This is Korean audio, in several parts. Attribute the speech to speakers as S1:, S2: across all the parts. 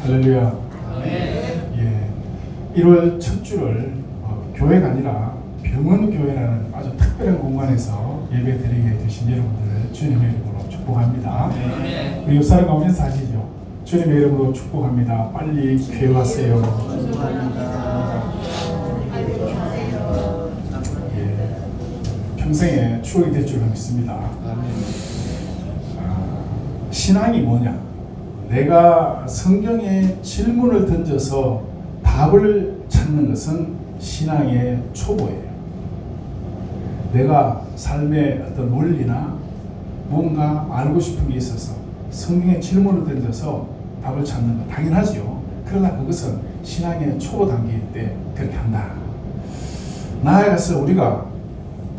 S1: 할렐루야. 예, 1월 첫 주를 교회가 아니라 병원교회라는 아주 특별한 공간에서 예배 드리게 되신 여러분들을 주님의 이름으로 축복합니다. 우리 옆 사람 가운데 사시죠. 주님의 이름으로 축복합니다. 빨리 교회 왔어요. 예, 평생의 추억이 될 줄 믿습니다. 신앙이 뭐냐? 내가 성경에 질문을 던져서 답을 찾는 것은 신앙의 초보예요. 내가 삶의 어떤 원리나 뭔가 알고 싶은 게 있어서 성경에 질문을 던져서 답을 찾는 건 당연하지요. 그러나 그것은 신앙의 초보 단계일 때 그렇게 한다. 나아가서 우리가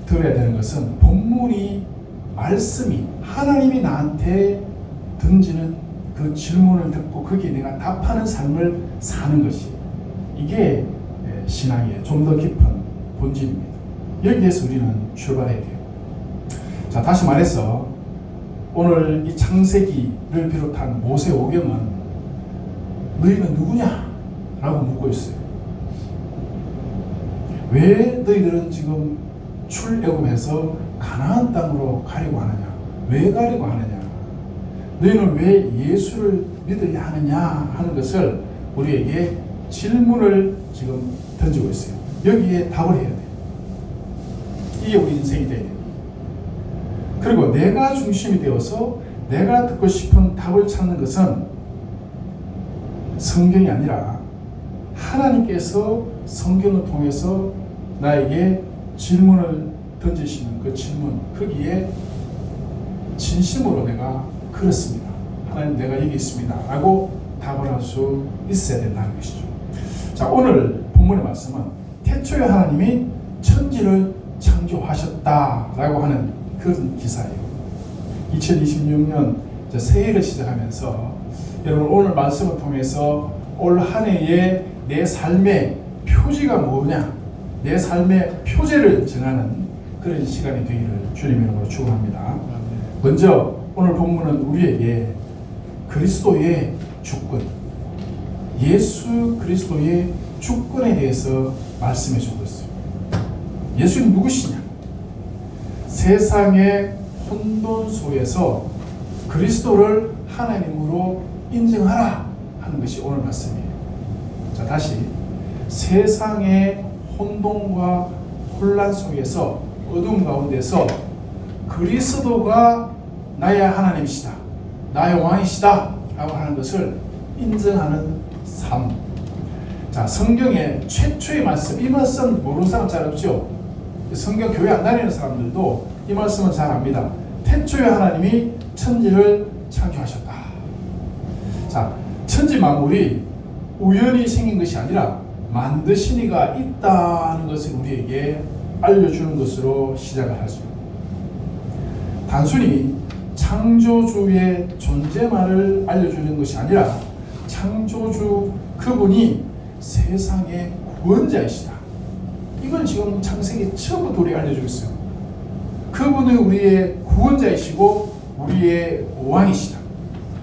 S1: 들어야 되는 것은 본문이 말씀이 하나님이 나한테 던지는 그 질문을 듣고 거기에 내가 답하는 삶을 사는 것이 이게 신앙의 좀 더 깊은 본질입니다. 여기에서 우리는 출발해야 돼요. 자, 다시 말해서 오늘 이 창세기를 비롯한 모세오경은 너희는 누구냐? 라고 묻고 있어요. 왜 너희들은 지금 출애굽해서 가나안 땅으로 가려고 하느냐? 왜 가려고 하느냐? 너희는 왜 예수를 믿어야 하느냐 하는 것을 우리에게 질문을 지금 던지고 있어요. 여기에 답을 해야 돼요. 이게 우리 인생이 돼야 돼요. 그리고 내가 중심이 되어서 내가 듣고 싶은 답을 찾는 것은 성경이 아니라 하나님께서 성경을 통해서 나에게 질문을 던지시는 그 질문, 거기에 진심으로 내가 그렇습니다. 하나님 내가 여기 있습니다. 라고 답을 할 수 있어야 된다는 것이죠. 자, 오늘 본문의 말씀은 태초에 하나님이 천지를 창조하셨다라고 하는 그런 기사예요. 2026년 새해를 시작하면서 여러분 오늘 말씀을 통해서 올 한 해의 내 삶의 표지가 뭐냐, 내 삶의 표제를 정하는 그런 시간이 되기를 주님의 이름으로 축원합니다. 먼저 오늘 본문은 우리에게 그리스도의 주권, 예수 그리스도의 주권에 대해서 말씀해 주고 있어요. 예수는 누구시냐? 세상의 혼돈 속에서 그리스도를 하나님으로 인정하라 하는 것이 오늘 말씀이에요. 자, 다시 세상의 혼돈과 혼란 속에서 어둠 가운데서 그리스도가 나의 하나님이시다, 나의 왕이시다 라고 하는 것을 인정하는 삶. 자, 성경의 최초의 말씀, 이 말씀 모르는 사람 잘 없죠? 성경 교회 안 다니는 사람들도 이 말씀은 잘 압니다. 태초에 하나님이 천지를 창조하셨다. 자, 천지 만물이 우연히 생긴 것이 아니라 만드신 이가 있다는 것을 우리에게 알려주는 것으로 시작을 하죠. 단순히 창조주의 존재만을 알려주는 것이 아니라 창조주 그분이 세상의 구원자이시다. 이걸 지금 창세기 처음부터 우리가 알려주고 있어요. 그분은 우리의 구원자이시고 우리의 왕이시다.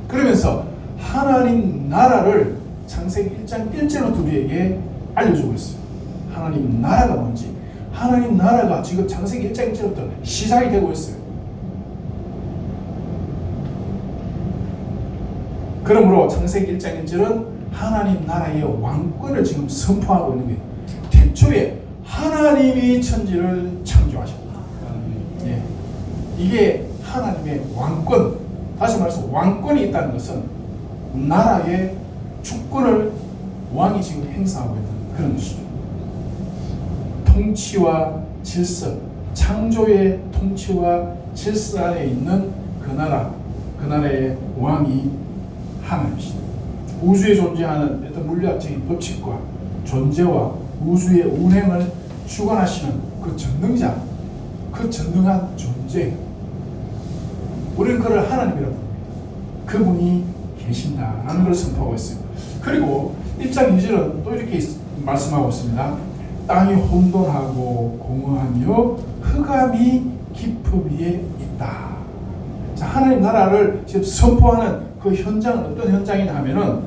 S1: 그러면서 하나님 나라를 창세기 1장 1절부터 우리에게 알려주고 있어요. 하나님 나라가 뭔지, 하나님 나라가 지금 창세기 1장 1절부터 시작이 되고 있어요. 그러므로 창세기 1장 1절은 하나님 나라의 왕권을 지금 선포하고 있는 거예요. 태초에 하나님이 천지를 창조하셨다. 예. 이게 하나님의 왕권, 다시 말해서 왕권이 있다는 것은 나라의 주권을 왕이 지금 행사하고 있는 그런 것이죠. 통치와 질서, 창조의 통치와 질서 안에 있는 그 나라, 그 나라의 왕이 하나님이시다. 우주에 존재하는 어떤 물리학적인 법칙과 존재와 우주의 운행을 주관하시는 그 전능자, 그 전능한 존재, 우리는 그를 하나님이라고 합니다. 그분이 계신다라는 걸 선포하고 있어요. 그리고 1장 2절은 또 이렇게 말씀하고 있습니다. 땅이 혼돈하고 공허하며 흑암이 깊음 위에 있다. 자, 하나님 나라를 지금 선포하는 그 현장은 어떤 현장이냐 하면은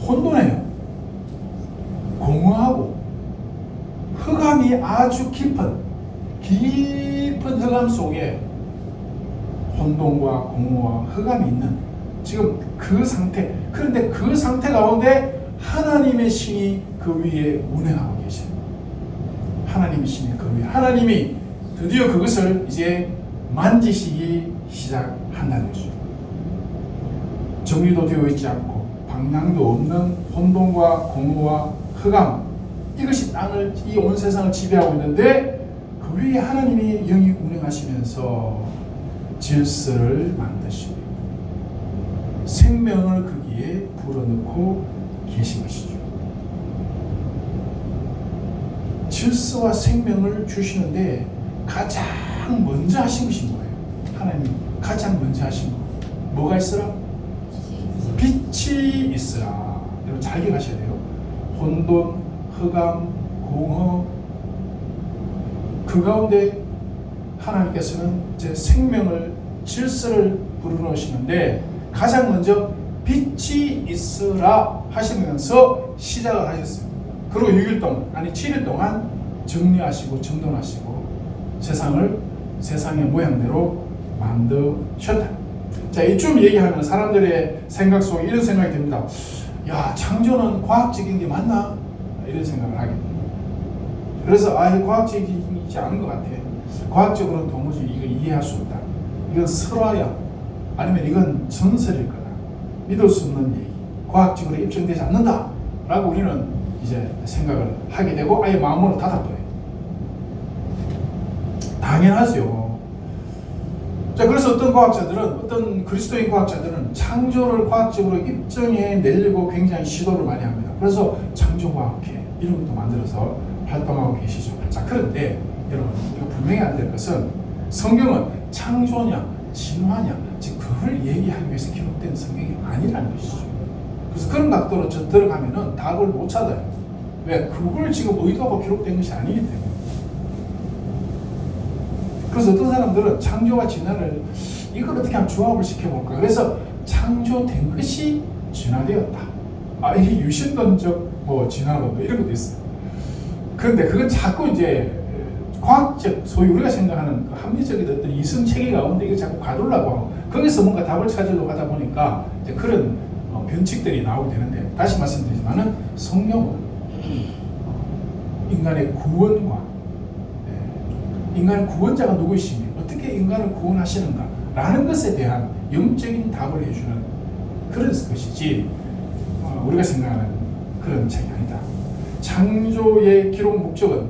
S1: 혼돈해요. 공허하고 흑암이 아주 깊은 흑암 속에 혼돈과 공허와 흑암이 있는 지금 그 상태. 그런데 그 상태 가운데 하나님의 신이 그 위에 운행하고 계셔요. 하나님의 신이 그 위에. 하나님이 드디어 그것을 이제 만지시기 시작한다는 것이죠. 정리도 되어 있지 않고 방향도 없는 혼돈과 공허와 흑암, 이것이 땅을, 이 온 세상을 지배하고 있는데 그 위에 하나님이 영이 운행하시면서 질서를 만드시고 생명을 거기에 불어넣고 계신 것이죠. 질서와 생명을 주시는데 가장 먼저 하신 것인 거예요. 하나님 가장 먼저 하신 거. 뭐가 있으라? 빛이 있으라. 여러분 잘 기억하셔야 돼요. 혼돈, 흑암, 공허, 그 가운데 하나님께서는 제 생명을, 질서를 불어넣으시는데 가장 먼저 빛이 있으라 하시면서 시작을 하셨어요. 그리고 6일 동안, 아니 7일 동안 정리하시고 정돈하시고 세상의 모양대로 만드셨다. 자, 이쯤 얘기하면 사람들의 생각 속에 이런 생각이 듭니다. 야, 창조는 과학적인 게 맞나? 이런 생각을 하게 됩니다. 그래서 과학적이지 않은 것 같아. 과학적으로는 도무지 이거 이해할 수 없다. 이건 설화야. 아니면 이건 전설일 거다. 믿을 수 없는 얘기. 과학적으로 입증되지 않는다. 라고 우리는 이제 생각을 하게 되고 아예 마음으로 닫아버려요. 당연하죠. 자, 그래서 어떤 그리스도인 과학자들은 창조를 과학적으로 입증해 내려고 굉장히 시도를 많이 합니다. 그래서 창조과학회 이런 것도 만들어서 활동하고 계시죠. 자, 그런데 여러분, 이거 분명히 안 될 것은 성경은 창조냐, 진화냐, 즉 그걸 얘기하기 위해서 기록된 성경이 아니라는 것이죠. 그래서 그런 각도로 들어가면은 답을 못 찾아요. 왜? 그걸 지금 의도하고 기록된 것이 아니기 때문에. 그래서 어떤 사람들은 창조와 진화를 이걸 어떻게 하면 조합을 시켜볼까? 그래서 창조된 것이 진화되었다. 이게 유신론적 진화론 이런 것도 있어요. 그런데 그건 자꾸 이제 과학적, 소위 우리가 생각하는 그 합리적인 어떤 이성 체계 가운데 이걸 자꾸 가두려고 하고 거기서 뭔가 답을 찾으려고 하다 보니까 이제 그런 변칙들이 나오게 되는데, 다시 말씀드리지만은 성경은 인간의 구원과 인간의 구원자가 누구이시며 어떻게 인간을 구원하시는가 라는 것에 대한 영적인 답을 해주는 그런 것이지 우리가 생각하는 그런 책이 아니다. 창조의 기록 목적은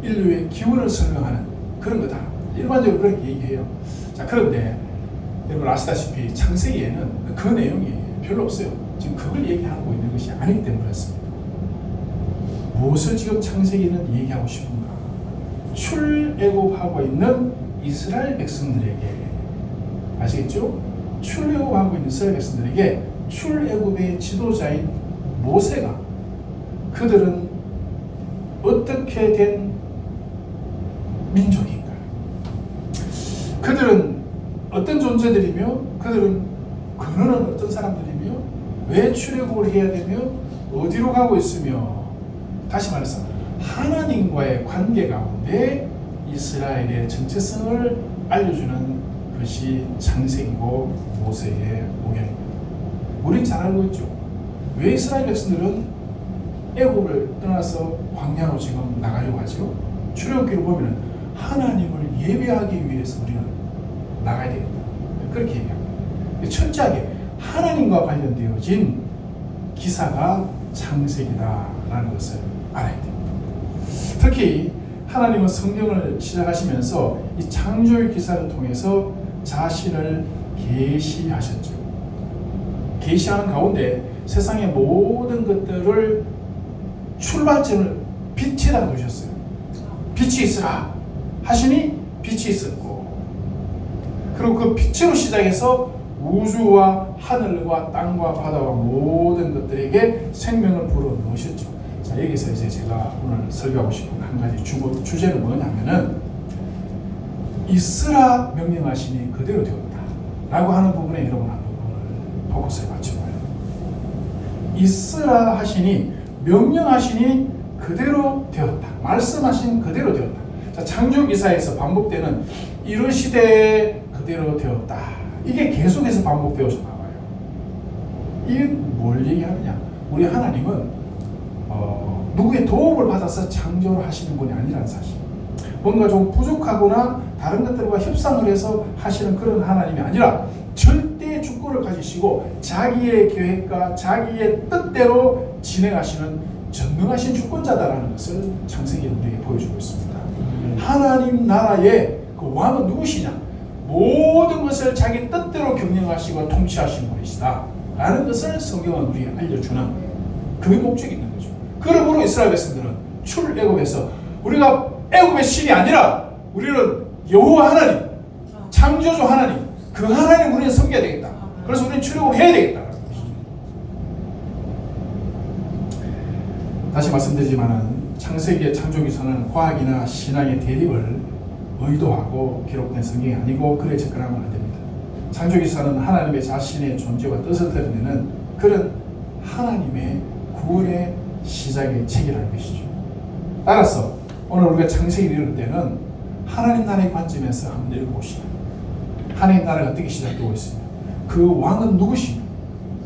S1: 인류의 기원을 설명하는 그런 거다. 일반적으로 그렇게 얘기해요. 자, 그런데 여러분 아시다시피 창세기에는 그 내용이 별로 없어요. 지금 그걸 얘기하고 있는 것이 아니기 때문에 그렇습니다. 무엇을 지금 창세기는 얘기하고 싶은가? 출애굽하고 있는 이스라엘 백성들에게, 아시겠죠? 출애굽하고 있는 이스라엘 백성들에게 출애굽의 지도자인 모세가 그들은 어떻게 된 민족인가? 그들은 어떤 존재들이며 그들은 그는 어떤 사람들이며 왜 출애굽을 해야 되며 어디로 가고 있으며, 다시 말해서 하나님과의 관계 가운데 이스라엘의 정체성을 알려주는 것이 창세기고 모세의 목양입니다. 우린 잘 알고 있죠. 왜 이스라엘 백성들은 애굽을 떠나서 광야로 지금 나가려고 하죠? 출애굽기를 보면 하나님을 예배하기 위해서 우리는 나가야 되겠다. 그렇게 얘기합니다. 철저하게 하나님과 관련되어진 기사가 창세기다라는 것을 알아야 됩니다. 특히 하나님은 성경을 시작하시면서 이 창조의 기사를 통해서 자신을 계시하셨죠. 계시하는 가운데 세상의 모든 것들을 출발점을 빛에다 두셨어요. 빛이 있으라 하시니 빛이 있었고, 그리고 그 빛으로 시작해서 우주와 하늘과 땅과 바다와 모든 것들에게 생명을 불어넣으셨죠. 자, 여기서 이제 제가 오늘 설교하고 싶은 한 가지 주제는 뭐냐면은 있으라 명령하시니 그대로 되었다 라고 하는 부분에 여러분 한번 오늘 포커스를 맞춰봐요. 있으라 하시니 명령하시니 그대로 되었다. 말씀하신 그대로 되었다. 자, 창조기사에서 반복되는 이르시되 그대로 되었다. 이게 계속해서 반복되어서 나와요. 이게 뭘 얘기하느냐? 우리 하나님은 누구의 도움을 받아서 창조를 하시는 분이 아니라는 사실. 뭔가 좀 부족하거나 다른 것들과 협상을 해서 하시는 그런 하나님이 아니라 절대 주권을 가지시고 자기의 계획과 자기의 뜻대로 진행하시는 전능하신 주권자다라는 것을 창세기는 우리에게 보여주고 있습니다. 하나님 나라의 그 왕은 누구시냐? 모든 것을 자기 뜻대로 경영하시고 통치하시는 분이시다 라는 것을 성경은 우리에게 알려주는 그 목적이 있는 거죠. 그러므로 이스라엘 백성들은 출애굽에서 우리가 애굽의 신이 아니라 우리는 여호와 하나님, 창조주 하나님, 그 하나님 우리는 섬겨야 되겠다. 그래서 우리는 출애굽해야 되겠다. 다시 말씀드리지만은 창세기의 창조기서는 과학이나 신앙의 대립을 의도하고 기록된 성경이 아니고 그래 접근하면 안 됩니다. 창조기서는 하나님의 자신의 존재와 뜻을 드러내는 그런 하나님의 구원의 시작의 책이라는 것이죠. 따라서 오늘 우리가 창세기를 읽을 때는 하나님 나라의 관점에서 한번 읽어봅시다. 하나님 나라가 어떻게 시작되고 있으며 그 왕은 누구시며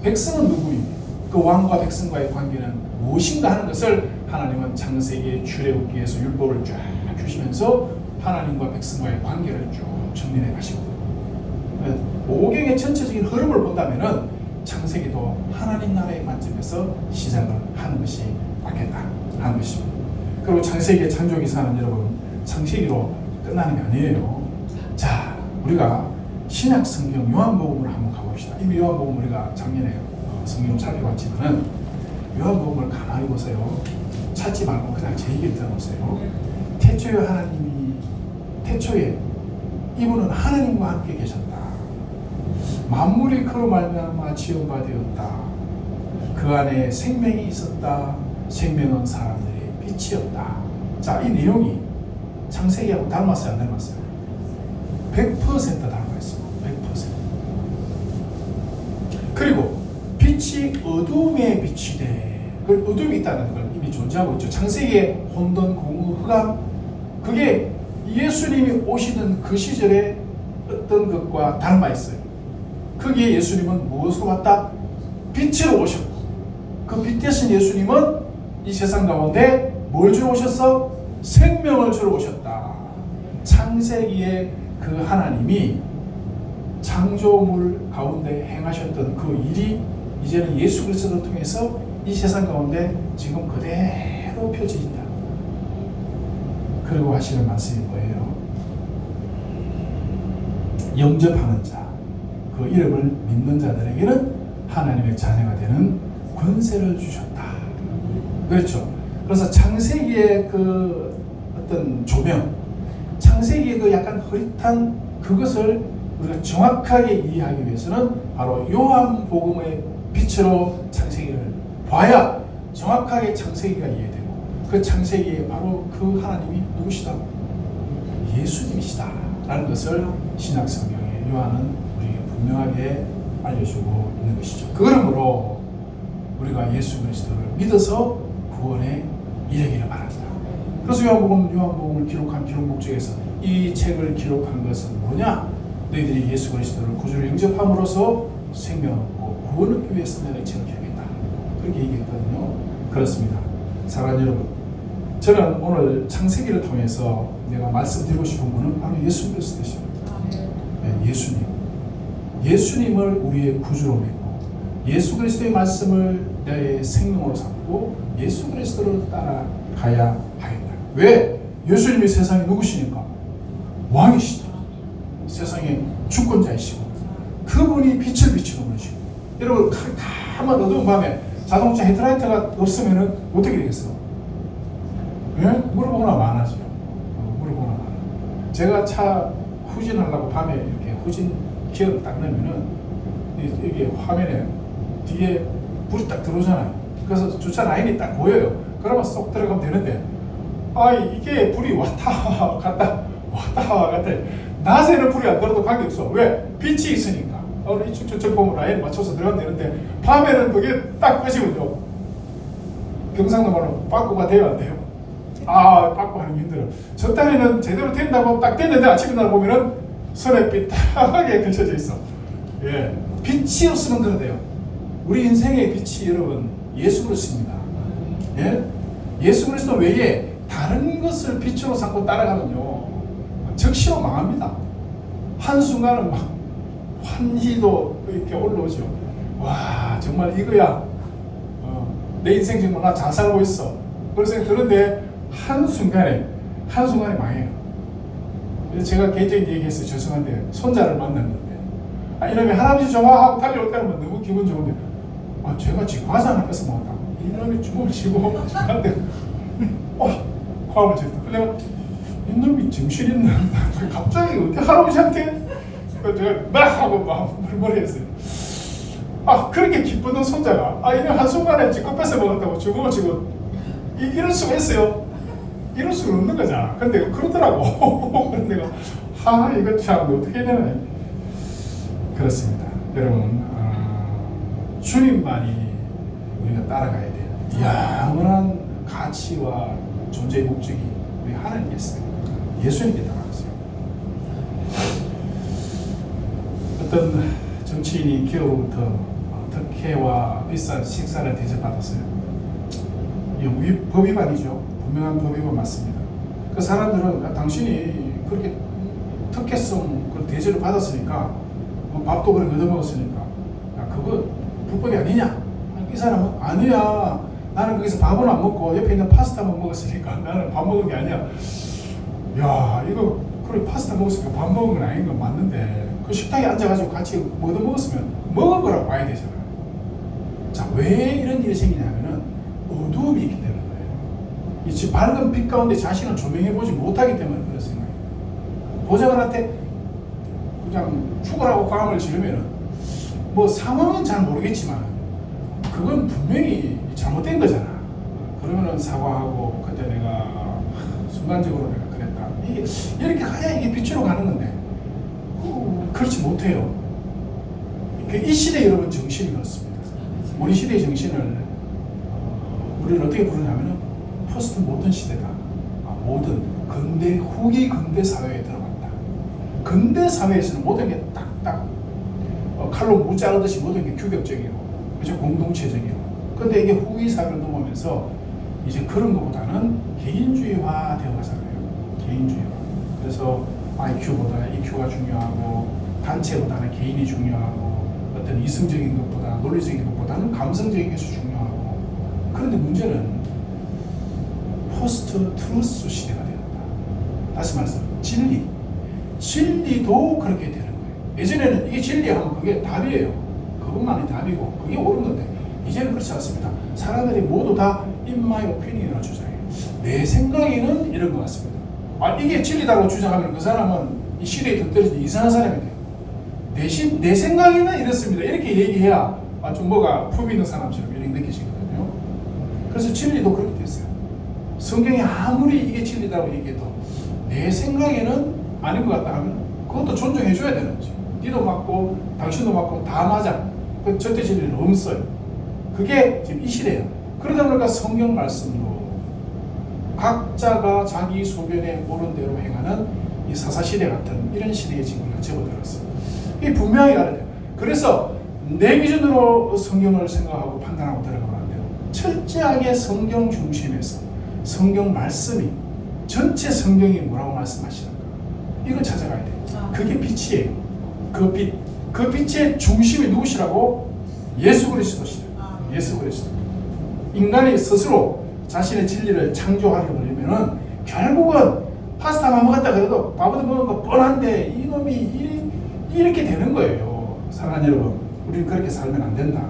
S1: 백성은 누구이며 그 왕과 백성과의 관계는 무엇인가 하는 것을 하나님은 창세기의 출애굽기에서 율법을 쫙 주시면서 하나님과 백성과의 관계를 쭉 정리해 가시거든요. 오경의 전체적인 흐름을 본다면은 창세기도 하나님 나라의 관점에서 시작을 하는 것이 맞겠다 하는 것입니다. 그리고 창세기의 창조기사는 여러분 창세기로 끝나는 게 아니에요. 자, 우리가 신약 성경 요한복음을 한번 가봅시다. 이미 요한복음 우리가 작년에 성경을 살펴봤지만은 요한복음을 가만히 보세요. 찾지 말고 그냥 제 얘기를 들어보세요. 태초에 하나님이 태초에 이분은 하나님과 함께 계셨다. 만물이 그로 말미암아 지은 바 되었다. 그 안에 생명이 있었다. 생명은 사람들의 빛이었다. 자, 이 내용이 창세기하고 닮았어요, 안 닮았어요? 100% 닮아있어요. 100%. 그리고 빛이 어둠에 빛이 돼. 그 어둠이 있다는 걸 이미 존재하고 있죠. 창세기의 혼돈, 공허, 흑암, 그게 예수님이 오시던 그 시절에 어떤 것과 닮아있어요. 거기에 예수님은 무엇으로 왔다? 빛으로 오셨고, 그 빛 대신 예수님은 이 세상 가운데 뭘 주러 오셨어? 생명을 주러 오셨다. 창세기에 그 하나님이 창조물 가운데 행하셨던 그 일이 이제는 예수 그리스도를 통해서 이 세상 가운데 지금 그대로 펼쳐진다. 그리고 하시는 말씀이 뭐예요? 영접하는 자, 그 이름을 믿는 자들에게는 하나님의 자녀가 되는 권세를 주셨다. 그렇죠. 그래서 창세기의 그 어떤 조명, 창세기의 그 약간 흐릿한 그것을 우리가 정확하게 이해하기 위해서는 바로 요한복음의 빛으로 창세기를 봐야 정확하게 창세기가 이해되고, 그 창세기에 바로 그 하나님이 누구시다? 예수님이시다 라는 것을 신약 성경에 요한은 우리에게 분명하게 알려주고 있는 것이죠. 그러므로 우리가 예수 그리스도를 믿어서 구원에 이르기를 바란다. 그래서 요한복음을 기록한 기록 목적에서 이 책을 기록한 것은 뭐냐? 너희들이 예수 그리스도를 구주로 영접함으로써 생명을 얻고 구원을 얻기 위해서 내가 이 책을 기록했다. 그렇게 얘기했거든요. 그렇습니다. 사랑하는 여러분, 저는 오늘 창세기를 통해서 내가 말씀드리고 싶은 분은 바로 예수 그리스도십니다. 네, 예수님. 예수님을 우리의 구주로 믿고 예수 그리스도의 말씀을 내 생명으로 삼고 예수 그리스도를 따라가야 하겠다. 왜? 예수님이 세상에 누구시니까? 왕이시다. 세상의 주권자이시고 그분이 빛을 비추는 분이시고, 여러분 가만 어두운 밤에 자동차 헤드라이트가 없으면 어떻게 되겠어? 예? 물어보거나 많아지요. 물어보거나 많아. 제가 차 후진하려고 밤에 이렇게 후진 기어를 딱 넣으면은 이게 화면에 뒤에 불이 딱 들어오잖아요. 그래서 주차 라인이 딱 보여요. 그러면 쏙 들어가면 되는데, 이게 불이 왔다 갔다 왔다 갔다. 낮에는 불이 안 들어도 관계없어. 왜? 빛이 있으니까. 이 축전 정보문 라인 맞춰서 들어가면 되는데 밤에는 그게 딱 끄시군요. 경상도 말로 빠꾸가 돼요, 안 돼요? 빠꾸 하는 게 힘들어. 저 딸에는 제대로 된다고 딱 됐는데 아침에 날 보면은 손에 삐딱하게 걸쳐져 있어. 예, 빛이 없으면 그래야 돼요. 우리 인생의 빛이 여러분 예수 그리스도입니다. 예, 예수 그리스도 외에 다른 것을 빛으로 삼고 따라가면요 즉시로 망합니다. 한순간은 막 환희도 이렇게 올라오죠. 와, 정말 이거야. 내 인생 정말 나 잘 살고 있어. 그래서 그런데 한순간에 망해요. 그래서 제가 개인적인 얘기했어요. 죄송한데 손자를 만났는데 이놈이 할아버지 좋아하고 달려올 때는 너무 기분 좋은데 제가 지금 과자 하나 뺏어 먹었다. 이놈이 주먹을 쥐고 저한테 화음을 쳤다. 내가 이놈이 정신 있나? 갑자기 어떻게 할아버지한테 제가 막 하고 막 물머리했어요. 그렇게 기쁘던 손자가 이놈 한순간에 지금 뺏어 먹었다고 주먹을 쥐고 이럴 수가 있어요. 이럴 수가 없는 거잖아. 근데 그러더라고. 근데 내가 이거 참 어떻게 해야 되나. 그렇습니다. 여러분 주님만이 우리가 따라가야 돼요. 영원한 가치와 존재의 목적이 우리 하나님께 있어요. 예수님께 따라가세요. 어떤 정치인이 기업으로부터 특혜와 비싼 식사를 대접받았어요. 이 법 위반이죠. 분명한 법 위반 맞습니다. 그 사람들은 당신이 그렇게 특혜성 그 대접을 받았으니까 밥도 그렇게 얻어먹었으니까 그거 불법이 아니냐? 이 사람은 아니야. 나는 거기서 밥은 안 먹고 옆에 있는 파스타만 먹었으니까 나는 밥 먹은 게 아니야. 야, 이거 그래 파스타 먹었으니까 밥 먹은 건 아닌 건 맞는데 그 식탁에 앉아가지고 같이 얻어 먹었으면 먹은 거라고 봐야 되잖아요. 자, 왜 이런 일이 생기냐면은 어두움이 있기 때문에 거예요. 이 밝은 빛 가운데 자신을 조명해보지 못하기 때문에 그렇습니다. 보좌관한테 그냥 죽으라고 과음을 지르면은 상황은 잘 모르겠지만 그건 분명히 잘못된 거잖아. 그러면은 사과하고 그때 내가 순간적으로 내가 그랬다. 이게 이렇게 가야 이게 빛으로 가는 건데 그렇지 못해요. 이 시대 여러분 정신이 그렇습니다. 우리 시대의 정신을 우리는 어떻게 부르냐면은 포스트 모던 시대다. 모던 근대 후기 근대 사회에 들어간다. 근대 사회에서는 모든 게 딱딱 칼로 무 자르듯이 모든 게 규격적이고 그죠? 공동체적이고. 근데 이게 후기 사회로 넘어오면서 이제 그런 것보다는 개인주의화 되어 가잖아요. 개인주의화. 그래서 IQ보다 EQ가 중요하고 단체보다는 개인이 중요하고 어떤 이성적인 것보다 논리적인 것보다는 감성적인 것이 중요하고. 그런데 문제는 포스트 트루스 시대가 되었다. 다시 말해서 진리도 그렇게 되는 거예요. 예전에는 이게 진리하면 그게 답이에요. 그것만이 답이고 그게 옳은 건데 이제는 그렇지 않습니다. 사람들이 모두 다 in my opinion을 주장해요. 내 생각에는 이런 것 같습니다. 이게 진리다고 주장하면 그 사람은 이 시대에 덧떨어진 이상한 사람이 돼요. 내 생각에는 이렇습니다. 이렇게 얘기해야 좀 뭐가 품 있는 사람처럼 이렇게 느끼시거든요. 그래서 진리도 그렇게 됐어요. 성경이 아무리 이게 진리다고 얘기해도 내 생각에는 아닌 것 같다 하면 그것도 존중해 줘야 되는 거지. 니도 맞고 당신도 맞고 다 맞아. 그 절대 진리는 없어요. 그게 지금 이 시대예요. 그러다 보니까 성경 말씀도 각자가 자기 소견에 옳은 대로 행하는 이 사사시대 같은 이런 시대에 지금 우리가 접어들었어요. 이게 분명히 알아야 돼요. 그래서 내 기준으로 성경을 생각하고 판단하고 들어가면 안 돼요. 철저하게 성경 중심에서 성경 말씀이 전체 성경이 뭐라고 말씀하시는가 이걸 찾아가야 돼요. 그게 빛이에요. 그 빛의 중심이 누구시라고? 예수 그리스도시다. 예수 그리스도. 인간이 스스로 자신의 진리를 창조하려고 하려면은 결국은 파스타만 먹었다 그래도 밥을 먹은 거 뻔한데 이놈이 이렇게 되는 거예요. 사랑하는 여러분, 우리는 그렇게 살면 안 된다.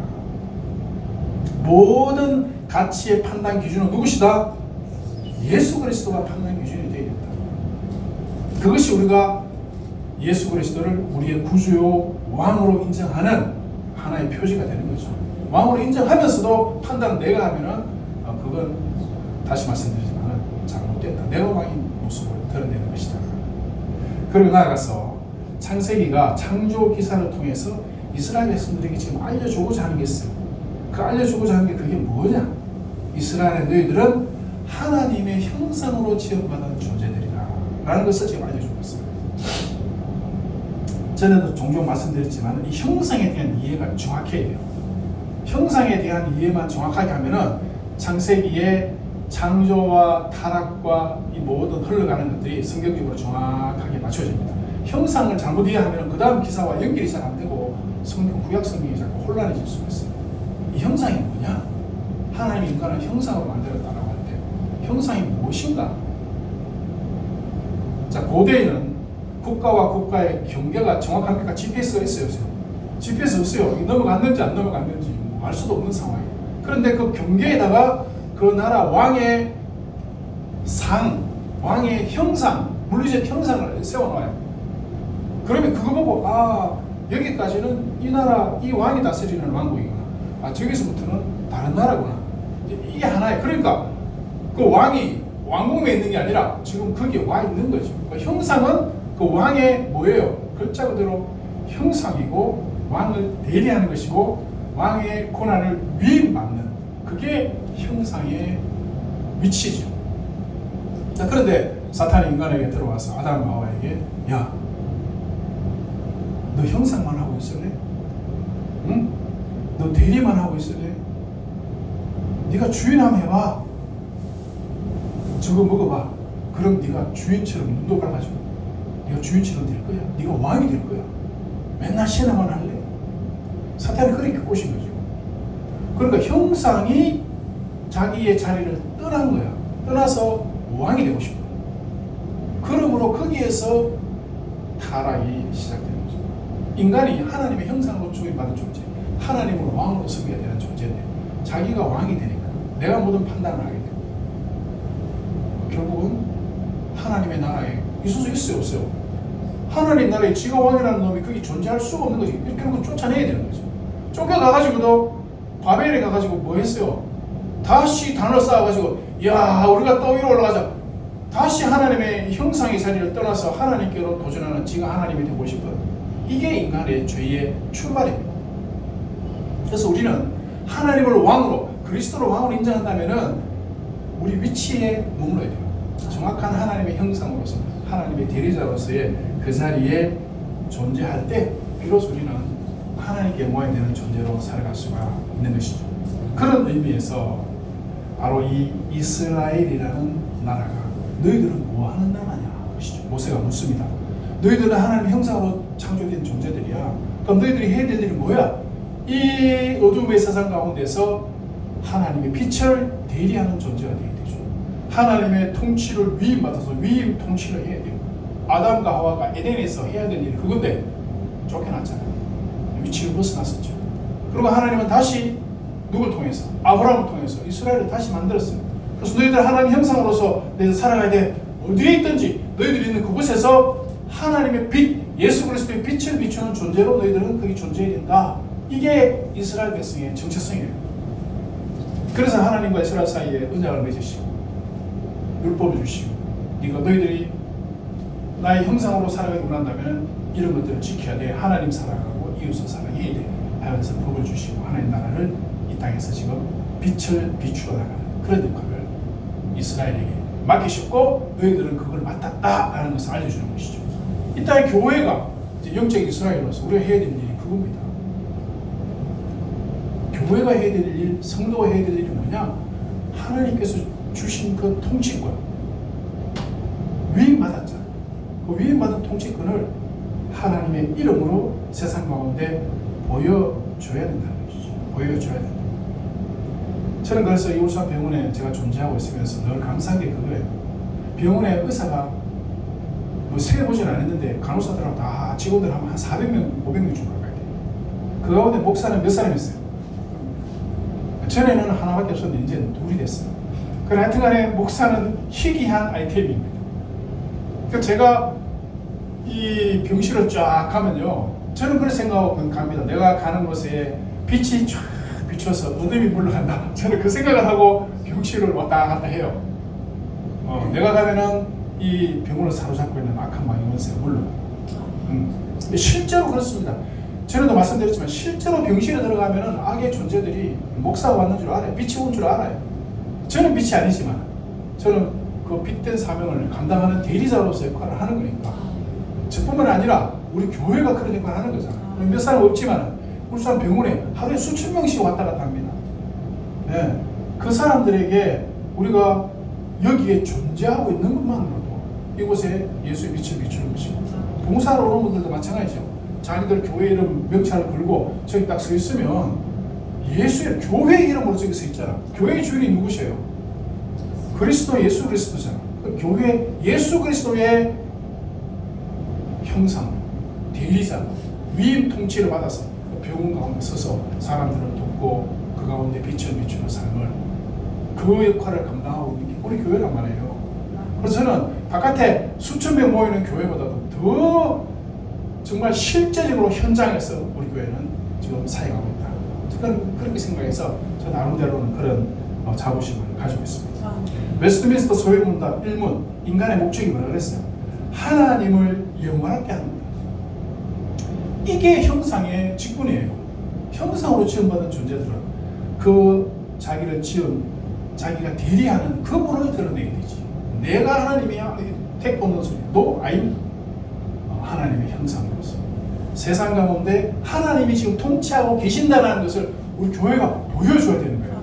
S1: 모든 가치의 판단 기준은 누구시다? 예수 그리스도가 판단 기준이 되어야겠다. 그것이 우리가 예수 그리스도를 우리의 구주요 왕으로 인정하는 하나의 표지가 되는 거죠. 왕으로 인정하면서도 판단을 내가 하면은 그건 다시 말씀드리지만 잘못됐다. 내가 왕인 모습을 드러내는 것이다. 그리고 나아가서 창세기가 창조 기사를 통해서 이스라엘 백성들에게 지금 알려주고자 하는 게 있어요. 그 알려주고자 하는 게 그게 뭐냐? 이스라엘의 너희들은 하나님의 형상으로 지음받은 존재들이다 라는 것을 지금 알려주고 있어요. 전에도 종종 말씀드렸지만 이 형상에 대한 이해가 정확해야 돼요. 형상에 대한 이해만 정확하게 하면은 창세기에 창조와 타락과 이 모든 흘러가는 것들이 성경적으로 정확하게 맞춰집니다. 형상을 잘못 이해하면 그 다음 기사와 연결이 잘 안 되고 구약 성경이 자꾸 혼란해질 수가 있어요. 이 형상이 뭐냐? 하나님이 인간을 형상으로 만들었다라고 하는데 형상이 무엇인가? 자, 고대에는 국가와 국가의 경계가 정확합니까? GPS가 있어요, 없어요? GPS 없어요. 넘어갔는지 안 넘어갔는지 뭐 알 수도 없는 상황이에요. 그런데 그 경계에다가 그 나라 왕의 왕의 형상, 물리적 형상을 세워놔요. 그러면 그거 보고 여기까지는 이 나라, 이 왕이 다스리는 왕국이구나. 저기서부터는 다른 나라구나. 이게 하나예요. 그러니까 그 왕이 왕궁에 있는 게 아니라 지금 거기에 와 있는 거죠. 그러니까 형상은 그 왕의 뭐예요? 글자 그대로 형상이고 왕을 대리하는 것이고 왕의 고난을 위임받는 그게 형상의 위치죠. 자, 그런데 사탄이 인간에게 들어와서 아담과 하와에게 야, 너 형상만 하고 있을래? 응? 너 대리만 하고 있을래? 네가 주인 한번 해봐. 저거 먹어봐. 그럼 네가 주인처럼 눈도 감아주고 네가 주인처럼 될 거야. 네가 왕이 될 거야. 맨날 신앙만 할래? 사탄이 그렇게 꼬신 거죠. 그러니까 형상이 자기의 자리를 떠난 거야. 떠나서 왕이 되고 싶어. 그러므로 거기에서 타락이 시작되는 거죠. 인간이 하나님의 형상으로 주임받은 존재, 하나님으로 왕으로 서게 되는 존재인데 자기가 왕이 되니까 내가 모든 판단을 하게 되고 결국은 하나님의 나라에 있을 수 있어요, 없어요? 하나님 나라에 지가 왕이라는 놈이 거기 존재할 수가 없는 거지. 결국 쫓아내야 되는 거죠. 쫓겨가가지고도 바벨에 가가지고 뭐 했어요? 다시 단을 쌓아가지고 야, 우리가 또 위로 올라가자. 다시 하나님의 형상의 자리를 떠나서 하나님께로 도전하는 지가 하나님이 되고 싶은 이게 인간의 죄의 출발입니다. 그래서 우리는 하나님을 왕으로, 그리스도를 왕으로 인정한다면은 우리 위치에 머물러야 돼요. 정확한 하나님의 형상으로서 하나님의 대리자로서의 그 자리에 존재할 때 비로소 우리는 하나님께 영광이 되는 존재로 살아갈 수가 있는 것이죠. 그런 의미에서 바로 이 이스라엘이라는 나라가 너희들은 뭐하는 나라냐 것이죠. 모세가 묻습니다. 너희들은 하나님의 형상으로 창조된 존재들이야. 그럼 너희들이 해야 될 일이 뭐야? 이 어둠의 세상 가운데서 하나님의 빛을 대리하는 존재가 되어야 되죠. 하나님의 통치를 위임받아서 위임 통치를 해야 돼요. 아담과 하와가 에덴에서 해야 될 일이 그건데 쫓겨났잖아요. 위치를 벗어났었죠. 그리고 하나님은 다시 누굴 통해서? 아브라함을 통해서 이스라엘을 다시 만들었어요. 그래서 너희들 하나님 형상으로서 너희들 살아가야 돼. 어디에 있든지 너희들이 있는 그곳에서 하나님의 빛, 예수 그리스도의 빛을 비추는 존재로 너희들은 거기 존재해야 된다. 이게 이스라엘 백성의 정체성이에요. 그래서 하나님과 이스라엘 사이에 언약을 맺으시고 율법을 주시고 너희들이 나의 형상으로 살아가기 원한다면 이런 것들을 지켜야 돼. 하나님 사랑하고 이웃을 사랑해야 돼 하면서 법을 주시고 하나님 나라를 이 땅에서 지금 빛을 비추어 나가는 그런 역할을 이스라엘에게 맡기셨고 너희들은 그걸 맡았다라는 것을 알려주는 것이죠. 이 땅의 교회가 이제 영적 이스라엘로서 우리가 해야 될 일이 그겁니다. 교회가 해야 될 일, 성도가 해야 될 일이 뭐냐? 하나님께서 주신 그 통치권, 위임받았잖아요. 그 위임받은 통치권을 하나님의 이름으로 세상 가운데 보여줘야 된다는 것이죠. 보여줘야 된다. 저는 그래서 이 울산 병원에 제가 존재하고 있으면서 늘 감사한 게 그거예요. 병원에 의사가 뭐 세게 보진 않았는데 간호사들하고 다 직원들 하면 한 400명, 500명 정도 가까이 돼요. 그 가운데 목사는 몇 사람 있어요? 전에는 하나밖에 없었는데 이제 둘이 됐어요. 그래 하여튼간에 목사는 희귀한 아이템입니다. 그러니까 제가 이 병실을 쫙 가면요, 저는 그런 생각하고 갑니다. 내가 가는 곳에 빛이 쫙 비춰서 어둠이 물러간다. 저는 그 생각을 하고 병실을 왔다 갔다 해요. 내가 가면은 이 병원을 사로잡고 있는 악한 마귀 원세가 물러가. 실제로 그렇습니다. 전에도 말씀드렸지만 실제로 병실에 들어가면은 악의 존재들이 목사가 왔는 줄 알아요. 빛이 온 줄 알아요. 저는 빛이 아니지만 저는 그 빛된 사명을 감당하는 대리자로서 역할을 하는 거니까. 저뿐만 아니라 우리 교회가 그런 역할을 하는 거잖아요. 몇 사람 없지만 울산 병원에 하루에 수천 명씩 왔다 갔다 합니다. 네. 그 사람들에게 우리가 여기에 존재하고 있는 것만으로도 이곳에 예수의 빛을 비추는 것이고, 봉사하러 오는 분들도 마찬가지죠. 자기들 교회 이름 명찰을 걸고 저기 딱 서 있으면 예수의 교회 이름으로 저기 서 있잖아. 교회의 주인이 누구세요? 그리스도, 예수 그리스도잖아. 그 교회 예수 그리스도의 형상, 대리자, 위임 통치를 받아서 병원 가운데 서서 사람들을 돕고 그 가운데 빛을 비추는 삶을, 그 역할을 감당하고 있는 게 우리 교회란 말이에요. 그래서 저는 바깥에 수천 명 모이는 교회보다도 더 정말 실제적으로 현장에서 우리 교회는 지금 사역하고 있다. 저는 그렇게 생각해서 저 나름대로는 그런 자부심을 가지고 있습니다. 웨스트민스터 소회문답 1문, 인간의 목적이 뭐라 그랬어요? 하나님을 영원하게 하는 거예요. 이게 형상의 직분이에요. 형상으로 지음받은 존재들은 그 자기를 지은, 자기가 대리하는 그분을 드러내게 되지. 내가 하나님이야, 택보는 소리, 너 아닙니다. 하나님의 형상으로서 세상 가운데 하나님이 지금 통치하고 계신다는 것을 우리 교회가 보여줘야 되는 거예요.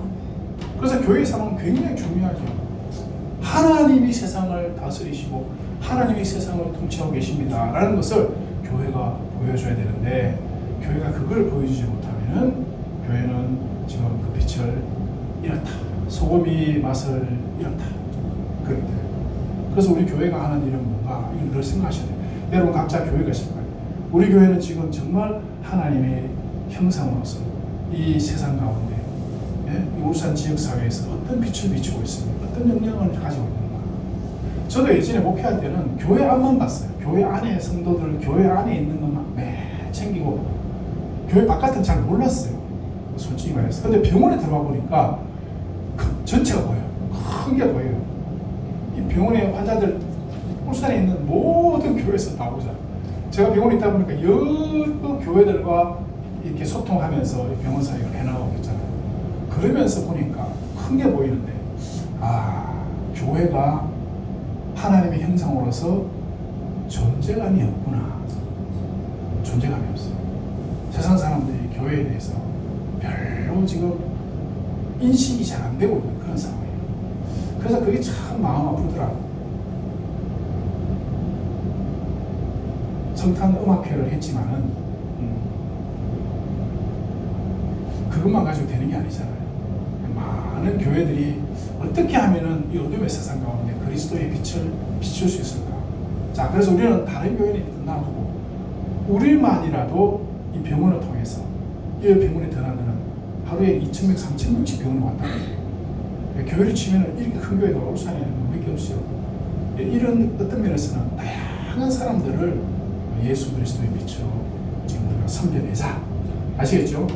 S1: 그래서 교회의 상황은 굉장히 중요하죠. 하나님이 세상을 다스리시고 하나님이 세상을 통치하고 계십니다 라는 것을 교회가 보여줘야 되는데, 교회가 그걸 보여주지 못하면 교회는 지금 그 빛을 잃었다, 소금이 맛을 잃었다, 그렇게 돼요. 그래서 우리 교회가 하는 일은 뭔가, 이걸 늘 생각하셔야 돼요. 여러분 각자 교회가 있을 거예요. 우리 교회는 지금 정말 하나님의 형상으로서 이 세상 가운데, 이 울산 지역사회에서 어떤 빛을 비추고 있습니까? 어떤 영향을 가지고 있는가. 저도 예전에 목회할 때는 교회 앞만 봤어요. 교회 안에 성도들, 교회 안에 있는 것만 매 챙기고 교회 바깥은 잘 몰랐어요, 솔직히 말해서. 근데 병원에 들어가 보니까 전체가 보여요. 큰 게 보여요. 이 병원에 환자들, 울산에 있는 모든 교회에서 다 오잖아요. 제가 병원에 있다 보니까 여러 교회들과 이렇게 소통하면서 병원 사역을 해나가고 있잖아요. 그러면서 보니까 큰 게 보이는데, 교회가 하나님의 형상으로서 존재감이 없구나. 존재감이 없어요. 세상 사람들이 교회에 대해서 별로 지금 인식이 잘 안 되고 있는 그런 상황이에요. 그래서 그게 참 마음 아프더라고요. 성탄 음악회를 했지만은 그것만 가지고 되는 게 아니잖아요. 많은 교회들이 어떻게 하면은 이 어둠의 세상 가운데 그리스도의 빛을 비출 수 있을까? 자, 그래서 우리는 다른 교회는 놔두고 우리만이라도 이 병원을 통해서, 이 병원에 드나드는 하루에 2,000명, 3,000명씩 병원에 왔다. 교회를 치면은 이렇게 큰 교회가 울산에 몇 개 없어요. 이런 어떤 면에서는 다양한 사람들을 예수 그리스도의 빛으로 지금 우리가 섬겨내자. 아시겠죠?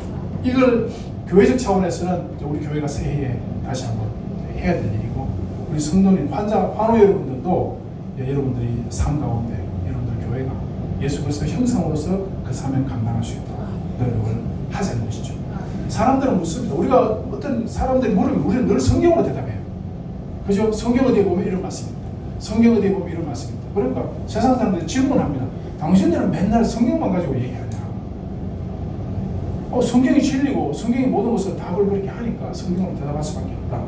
S1: 이걸 교회적 차원에서는 우리 교회가 새해에 다시 한번 해야 될 일이고, 우리 성도님, 환우 여러분들도 여러분들이 삶 가운데 여러분들 교회가 예수 그리스도 형상으로서 그 사명 감당할 수 있도록 노력을 하자는 것이죠. 사람들은 묻습니다. 우리가 어떤 사람들이 물으면 우리는 늘 성경으로 대답해요. 그죠? 성경 어디에 보면 이런 말씀입니다. 성경 어디에 보면 이런 말씀입니다. 그러니까 세상 사람들이 질문합니다. 당신들은 맨날 성경만 가지고 얘기하냐? 성경이 진리고 성경이 모든 것을 답을 그렇게 하니까 성경으로 대답할 수밖에 없다.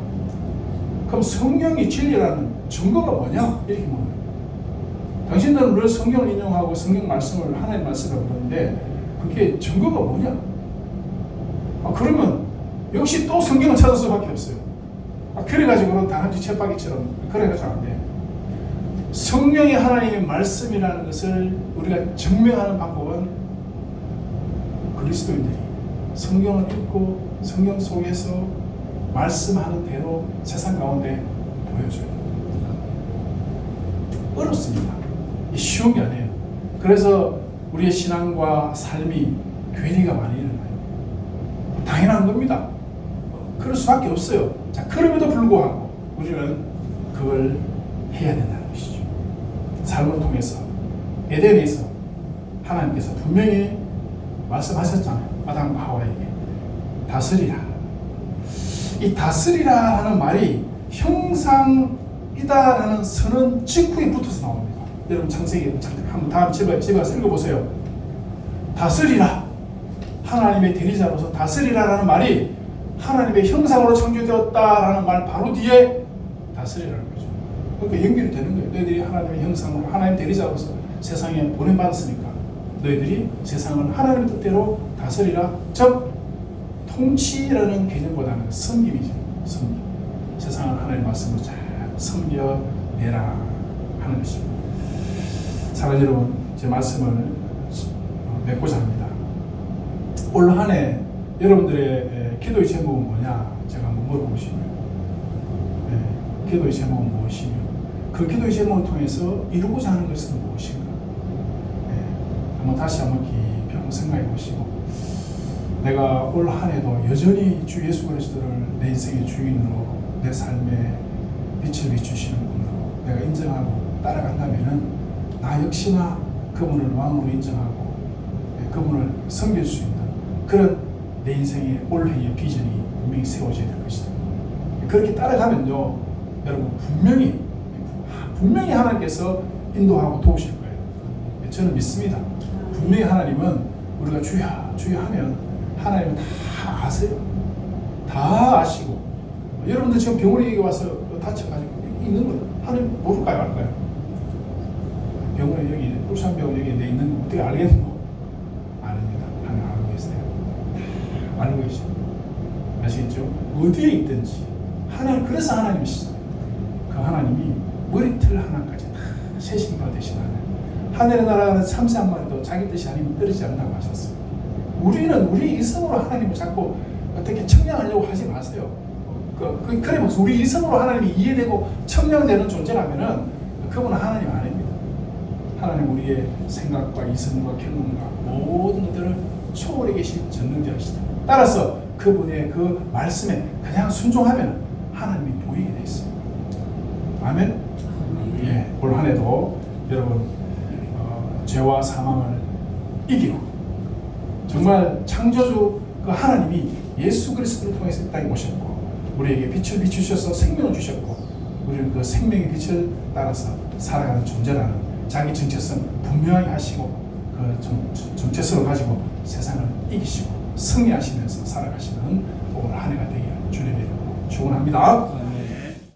S1: 그럼 성경이 진리라는 증거가 뭐냐? 이렇게 물어요. 당신들은 늘 성경을 인용하고 성경 말씀을, 하나님 말씀을 부르는데 그게 증거가 뭐냐? 그러면 역시 또 성경을 찾을 수밖에 없어요. 그래가지고는 다람쥐 쳇바퀴처럼 그래가지고 안 돼. 성령이 하나님의 말씀이라는 것을 우리가 증명하는 방법은 그리스도인들이 성경을 읽고 성경 속에서 말씀하는 대로 세상 가운데 보여줘요. 어렵습니다. 쉬운 게 아니에요. 그래서 우리의 신앙과 삶이 괴리가 많이 일어나요. 당연한 겁니다. 그럴 수밖에 없어요. 자, 그럼에도 불구하고 우리는 그걸 해야 된다는 것이죠. 삶을 통해서 에덴에서 하나님께서 분명히 말씀하셨잖아요. 아담과 하와에게 다스리라. 이 다스리라 하는 말이 형상이다라는 선언 직후에 붙어서 나옵니다. 여러분 창세기 한번 다음 집에 가서 읽어보세요. 다스리라. 하나님의 대리자로서 다스리라라는 말이 하나님의 형상으로 창조되었다라는 말 바로 뒤에 다스리라는 거죠. 그러니까 연결이 되는 거예요. 너희들이 하나님의 형상으로 하나님 대리자로서 세상에 보냄받았으니까 너희들이 세상을 하나님의 뜻대로 다스리라. 즉 통치라는 개념보다는 섬김이죠. 섬김. 세상을 하나님의 말씀으로 잘 섬겨내라 하는 것입니다. 사랑하는 여러분, 제 말씀을 맺고자 합니다. 올 한 해 여러분들의 기도의 제목은 뭐냐? 제가 한번 물어보고 싶어요. 네, 기도의 제목은 무엇이며 그 기도의 제목을 통해서 이루고자 하는 것은 무엇인가? 네, 한번 다시 한번 깊이 한번 생각해 보시고 내가 올 한 해도 여전히 주 예수 그리스도를 내 인생의 주인으로 내 삶에 빛을 비추시는 분으로 내가 인정하고 따라간다면은 나 역시나 그분을 왕으로 인정하고 그분을 섬길 수 있는 그런 내 인생의 올해의 비전이 분명히 세워져야 될 것이다. 그렇게 따라가면요, 여러분 분명히 하나님께서 인도하고 도우실 거예요. 저는 믿습니다. 분명히 하나님은 우리가 주야 주야 하면 하나님은 다 아세요. 다 아시고 여러분들 지금 병원에 와서 다쳐가지고 있는 거 하나님 모를까요? 알까요? 병원에 여기 울산병원 여기 내 있는 거 어떻게 알겠노? 아닙니다. 하나님 알고 계세요. 알고 계시죠. 아시겠죠? 어디에 있든지 하나님, 그래서 하나님이시잖아요. 그 하나님이 머리털 하나까지 다 세신바 되신 하나님. 하늘의 나라는 참새 한 마리도 자기 뜻이 아니면 떨어지지 않는다고 하셨어요. 우리는 우리 이성으로 하나님을 자꾸 어떻게 청량하려고 하지 마세요. 그래 우리 이성으로 하나님이 이해되고 청량되는 존재라면은 그분은 하나님 아닙니다. 하나님 우리의 생각과 이성과 경험과 모든 것들을 초월해 계신 전능자이시다. 따라서 그분의 그 말씀에 그냥 순종하면 하나님이 보이게 돼 있어요. 아멘. 예, 올 한 해도 여러분 죄와 사망을 이기고 정말 창조주 그 하나님이 예수 그리스도를 통해서 이 땅에 오셨고 우리에게 빛을 비추셔서 생명을 주셨고 우리는 그 생명의 빛을 따라서 살아가는 존재라는 자기 정체성 분명하게 하시고 그 정체성을 가지고 세상을 이기시고 승리하시면서 살아가시는 오늘 한 해가 되기를 주님의 이름으로 축원합니다.